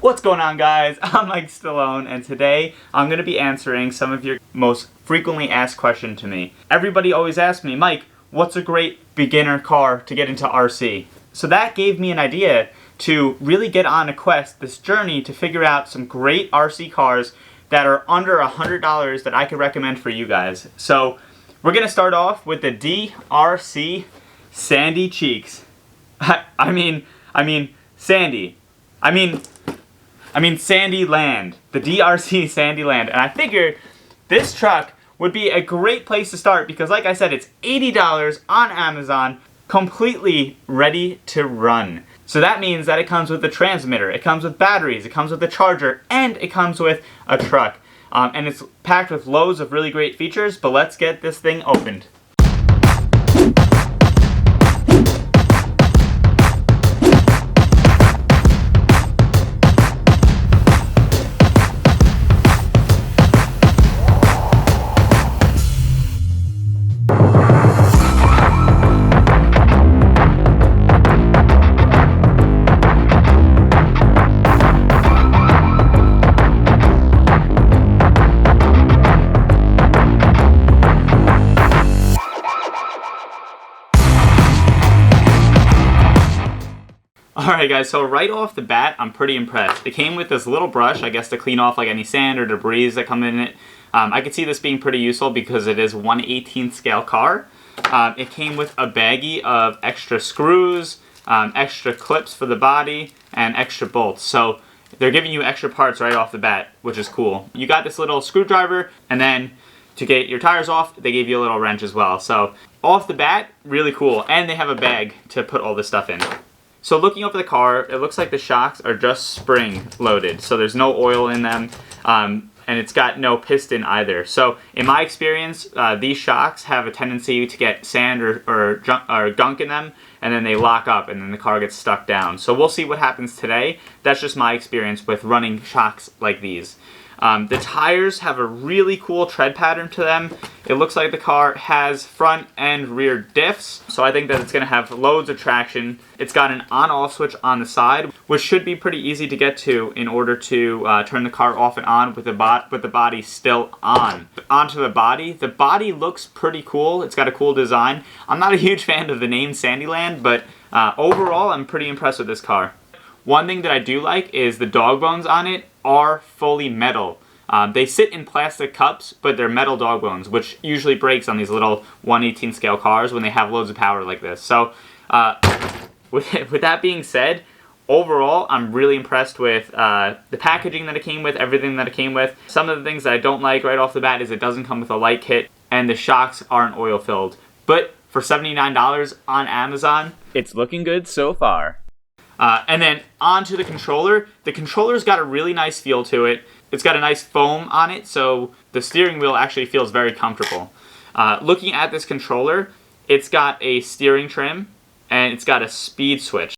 What's going on, guys? I'm Mike Stallone, and today I'm going to be answering some of your most frequently asked questions to me. Everybody always asks me, Mike, what's a great beginner car to get into RC? So that gave me an idea to really get on a quest, this journey to figure out some great RC cars that are under $100 that I could recommend for you guys. So we're going to start off with the DeeRc Sandy Cheeks. I mean Sandy. I mean Sandy Land, the DeeRc Sandy Land, and I figured this truck would be a great place to start because, like I said, it's $80 on Amazon, completely ready to run. So that means that it comes with a transmitter, it comes with batteries, it comes with a charger, and it comes with a truck. And it's packed with loads of really great features, but let's get this thing opened. Alright guys, so right off the bat, I'm pretty impressed. It came with this little brush, I guess to clean off like any sand or debris that come in it. I could see this being pretty useful because it is 1/18 scale car. It came with a baggie of extra screws, extra clips for the body, and extra bolts. So they're giving you extra parts right off the bat, which is cool. You got this little screwdriver, and then to get your tires off, they gave you a little wrench as well. So off the bat, really cool. And they have a bag to put all this stuff in. So looking over the car, it looks like the shocks are just spring loaded. So there's no oil in them, and it's got no piston either. So in my experience, these shocks have a tendency to get sand or gunk in them, and then they lock up and then the car gets stuck down. So we'll see what happens today. That's just my experience with running shocks like these. The tires have a really cool tread pattern to them. It looks like the car has front and rear diffs, so I think that it's going to have loads of traction. It's got an on-off switch on the side, which should be pretty easy to get to in order to turn the car off and on with the body still on. Onto the body looks pretty cool. It's got a cool design. I'm not a huge fan of the name Sandyland, but overall I'm pretty impressed with this car. One thing that I do like is the dog bones on it are fully metal. They sit in plastic cups, but they're metal dog bones, which usually breaks on these little 1/18 scale cars when they have loads of power like this. So with that being said, overall I'm really impressed with the packaging that it came with, everything that it came with. Some of the things that I don't like right off the bat is it doesn't come with a light kit, and the shocks aren't oil filled. But for $79 on Amazon, it's looking good so far. And then onto the controller. The controller's got a really nice feel to it. It's got a nice foam on it, so the steering wheel actually feels very comfortable. Looking at this controller, it's got a steering trim, and it's got a speed switch.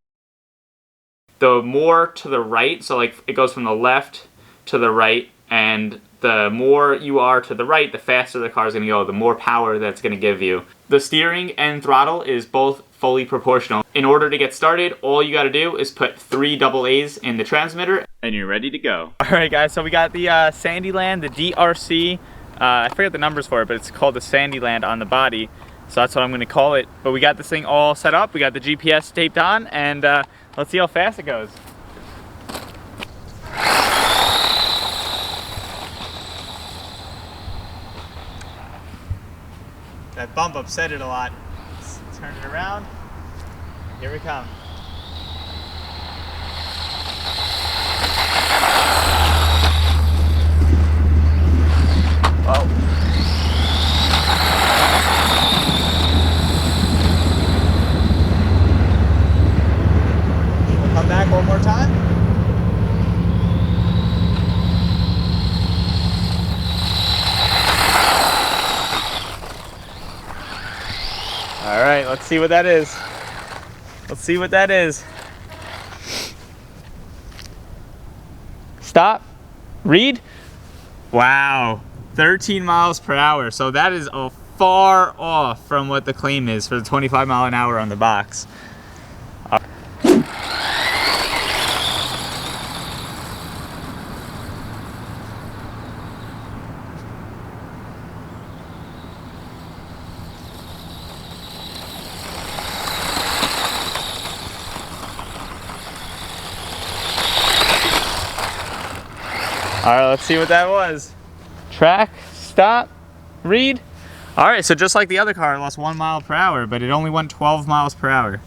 The more to the right, so like it goes from the left to the right, and the more you are to the right, the faster the car is going to go, the more power that's going to give you. The steering and throttle is both fully proportional. In order to get started, all you got to do is put 3 AA's in the transmitter, and you're ready to go. Alright guys, so we got the Sandyland, the DeeRc, I forget the numbers for it, but it's called the Sandyland on the body, so that's what I'm going to call it. But we got this thing all set up, we got the GPS taped on, and let's see how fast it goes. That bump upset it a lot. Let's turn it around. Here we come. Whoa. We'll come back one more time. All right, let's see what that is. Let's see what that is. Stop. Read. Wow. 13 miles per hour. So that is far off from what the claim is for the 25 mile an hour on the box. right, let's see what that was. Track, stop, read. All right, so just like the other car, it lost 1 mile per hour, but it only went 12 miles per hour.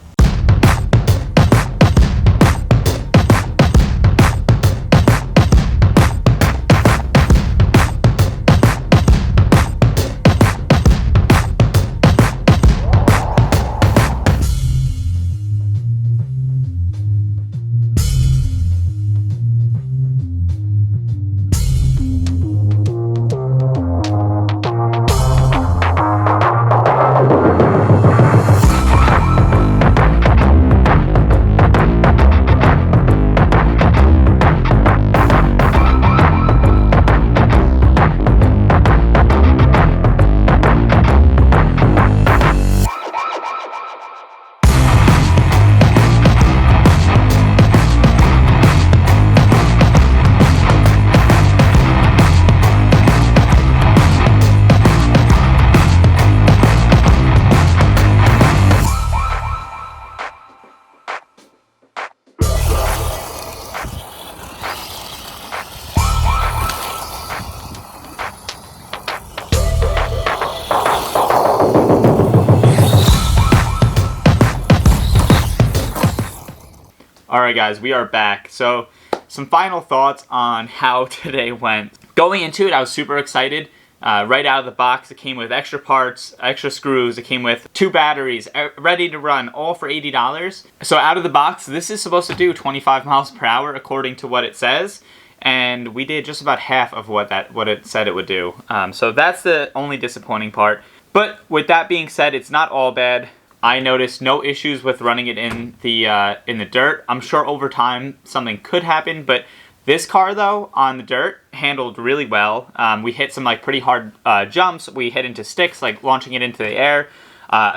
Alright guys, we are back. So, some final thoughts on how today went. Going into it, I was super excited. Right out of the box, it came with extra parts, extra screws, it came with 2 batteries, ready to run, all for $80. So out of the box, this is supposed to do 25 miles per hour according to what it says. And we did just about half of what it said it would do. So that's the only disappointing part. But with that being said, it's not all bad. I noticed no issues with running it in the dirt. I'm sure over time something could happen, but this car though on the dirt handled really well. We hit some like pretty hard jumps. We hit into sticks, like launching it into the air.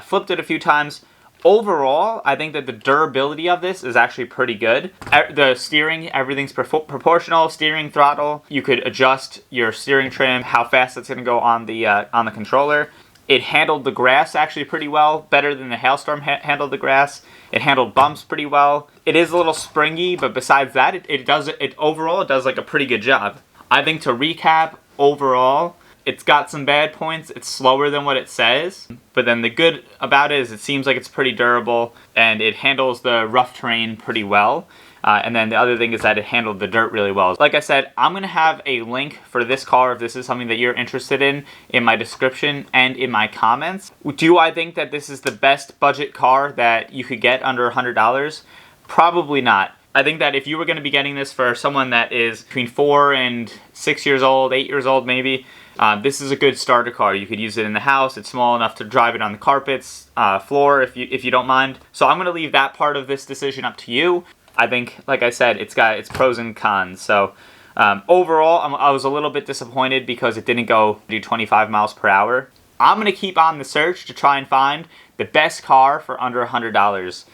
Flipped it a few times. Overall, I think that the durability of this is actually pretty good. The steering, everything's proportional. Steering, throttle. You could adjust your steering trim, how fast it's going to go on the controller. It handled the grass actually pretty well, better than the Hailstorm handled the grass. It handled bumps pretty well. It is a little springy, but besides that, overall it does like a pretty good job. I think to recap, overall, it's got some bad points. It's slower than what it says, but then the good about it is it seems like it's pretty durable and it handles the rough terrain pretty well. And then the other thing is that it handled the dirt really well. Like I said, I'm going to have a link for this car if this is something that you're interested in my description and in my comments. Do I think that this is the best budget car that you could get under $100? Probably not. I think that if you were going to be getting this for someone that is between 4 and 6 years old, 8 years old maybe, this is a good starter car. You could use it in the house. It's small enough to drive it on the carpets, floor if you don't mind. So I'm going to leave that part of this decision up to you. I think, like I said, it's got its pros and cons. So overall, I was a little bit disappointed because it didn't do 25 miles per hour. I'm going to keep on the search to try and find the best car for under $100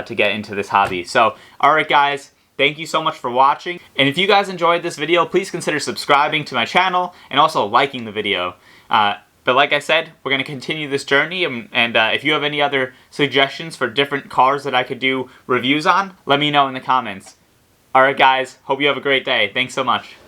to get into this hobby. So, alright guys, thank you so much for watching. And if you guys enjoyed this video, please consider subscribing to my channel and also liking the video. But like I said, we're going to continue this journey, and if you have any other suggestions for different cars that I could do reviews on, let me know in the comments. Alright guys, hope you have a great day. Thanks so much.